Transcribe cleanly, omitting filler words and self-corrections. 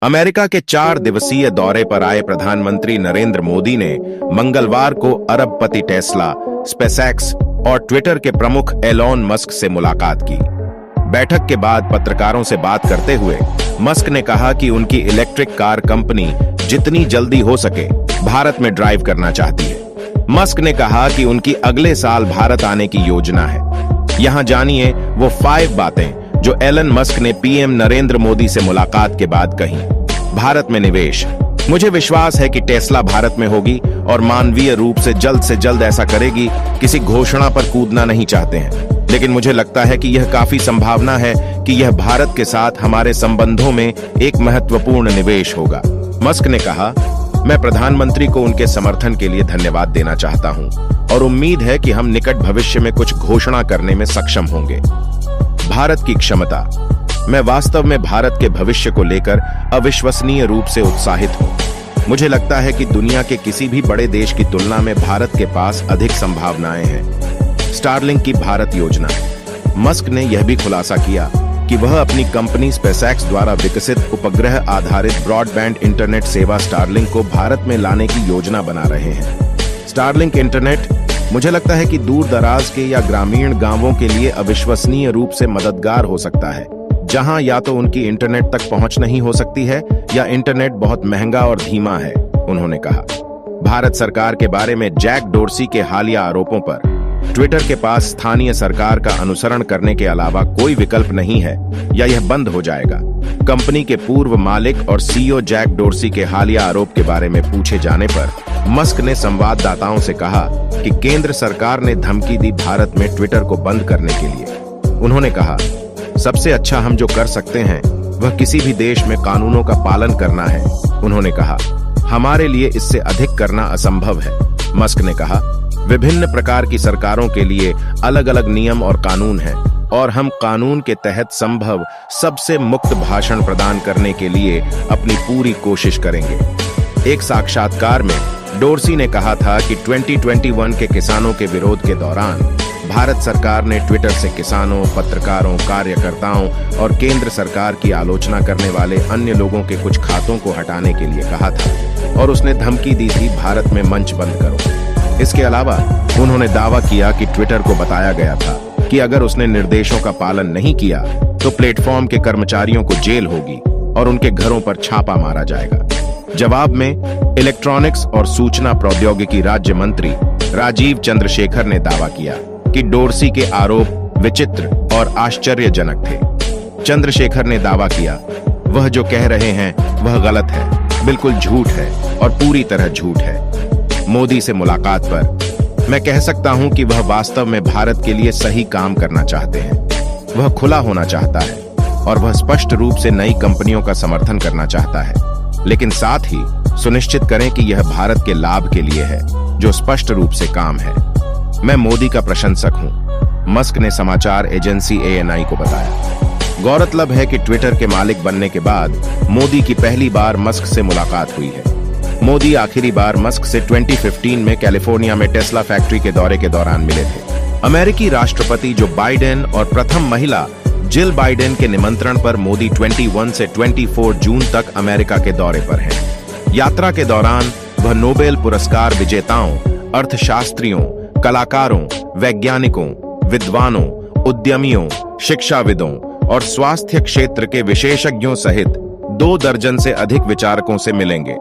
America के 4 दिवसीय दौरे पर आए प्रधानमंत्री नरेंद्र मोदी ने मंगलवार को अरबपति टेस्ला, स्पेसएक्स और ट्विटर के प्रमुख एलॉन मस्क से मुलाकात की। बैठक के बाद पत्रकारों से बात करते हुए मस्क ने कहा कि उनकी इलेक्ट्रिक कार कंपनी जितनी जल्दी हो सके भारत में ड्राइव करना चाहती है। मस्क ने कहा कि उनकी अगले साल भारत आने की योजना है। यहां जानिए वो 5 बातें जो एलन मस्क ने पीएम नरेंद्र मोदी से मुलाकात के बाद कही। भारत में निवेश। मुझे विश्वास है कि टेस्ला भारत में होगी और मानवीय रूप से जल्द ऐसा करेगी। किसी घोषणा पर कूदना नहीं चाहते हैं, लेकिन मुझे लगता है कि यह काफी संभावना है कि यह भारत के साथ हमारे संबंधों में एक महत्वपूर्ण निवेश होगा। मस्क ने कहा, मैं प्रधानमंत्री को उनके समर्थन के लिए धन्यवाद देना चाहता हूं और उम्मीद है कि हम निकट भविष्य में कुछ घोषणा करने में सक्षम होंगे। भारत की क्षमता। मैं वास्तव में भारत के भविष्य को लेकर अविश्वसनीय रूप से उत्साहित हूं। मुझे लगता है कि दुनिया के किसी भी बड़े देश की तुलना में भारत के पास अधिक संभावनाएं हैं। स्टारलिंक की भारत योजना। मस्क ने यह भी खुलासा किया कि वह अपनी कंपनी स्पेसएक्स द्वारा विकसित उपग्रह आधारित ब्रॉडबैंड इंटरनेट सेवा स्टारलिंक को भारत में लाने की योजना बना रहे हैं। स्टारलिंक इंटरनेट मुझे लगता है कि दूर दराज के या ग्रामीण गांवों के लिए अविश्वसनीय रूप से मददगार हो सकता है, जहां या तो उनकी इंटरनेट तक पहुंच नहीं हो सकती है या इंटरनेट बहुत महंगा और धीमा है। उन्होंने कहा, भारत सरकार के बारे में जैक डोर्सी के हालिया आरोपों पर ट्विटर के पास स्थानीय सरकार का अनुसरण करने के अलावा कोई विकल्प नहीं है या यह बंद हो जाएगा। कंपनी के पूर्व मालिक और सीईओ जैक डोर्सी के हालिया आरोप के बारे में पूछे जाने पर मस्क ने संवाददाताओं से कहा कि केंद्र सरकार ने धमकी दी भारत में ट्विटर को बंद करने के लिए। उन्होंने कहा, सबसे अच्छा हम जो कर सकते हैं वह किसी भी देश में कानूनों का पालन करना है। उन्होंने कहा, हमारे लिए इससे अधिक करना असंभव है। मस्क ने कहा, विभिन्न प्रकार की सरकारों के लिए अलग अलग नियम और कानून हैं और हम कानून के तहत संभव सबसे मुक्त भाषण प्रदान करने के लिए अपनी पूरी कोशिश करेंगे। एक साक्षात्कार में डोर्सी ने कहा था कि 2021 के किसानों के विरोध के दौरान भारत सरकार ने ट्विटर से किसानों, पत्रकारों, कार्यकर्ताओं और केंद्र सरकार की आलोचना करने वाले अन्य लोगों के कुछ खातों को हटाने के लिए कहा था और उसने धमकी दी थी, भारत में मंच बंद करो। इसके अलावा उन्होंने दावा किया कि ट्विटर को बताया गया था कि अगर उसने निर्देशों का पालन नहीं किया तो प्लेटफॉर्म के कर्मचारियों को जेल होगी और उनके घरों पर छापा मारा जाएगा। जवाब में इलेक्ट्रॉनिक्स और सूचना प्रौद्योगिकी राज्य मंत्री राजीव चंद्रशेखर ने दावा किया कि डोर्सी के आरोप विचित्र और आश्चर्यजनक थे। चंद्रशेखर ने दावा किया, वह जो कह रहे हैं वह गलत है, बिल्कुल झूठ है और पूरी तरह झूठ है। मोदी से मुलाकात पर मैं कह सकता हूं कि वह वास्तव में भारत के लिए सही काम करना चाहते हैं। वह खुला होना चाहता है और वह स्पष्ट रूप से नई कंपनियों का समर्थन करना चाहता है, लेकिन साथ ही सुनिश्चित करें कि यह भारत के लाभ के लिए है, जो स्पष्ट रूप से काम है। मैं मोदी का प्रशंसक हूं, मस्क ने समाचार एजेंसी ANI को बताया। गौरतलब है कि ट्विटर के मालिक बनने के बाद मोदी की पहली बार मस्क से मुलाकात हुई है। मोदी आखिरी बार मस्क से 2015 में कैलिफोर्निया में टेस्ला फैक्ट्री के दौरे के दौरान मिले थे। अमेरिकी राष्ट्रपति जो बाइडेन और प्रथम महिला जिल बाइडेन के निमंत्रण पर मोदी 21 से 24 जून तक अमेरिका के दौरे पर हैं। यात्रा के दौरान वह नोबेल पुरस्कार विजेताओं, अर्थशास्त्रियों, कलाकारों, वैज्ञानिकों, विद्वानों, उद्यमियों, शिक्षाविदों और स्वास्थ्य क्षेत्र के विशेषज्ञों सहित 2 दर्जन से अधिक विचारकों से मिलेंगे।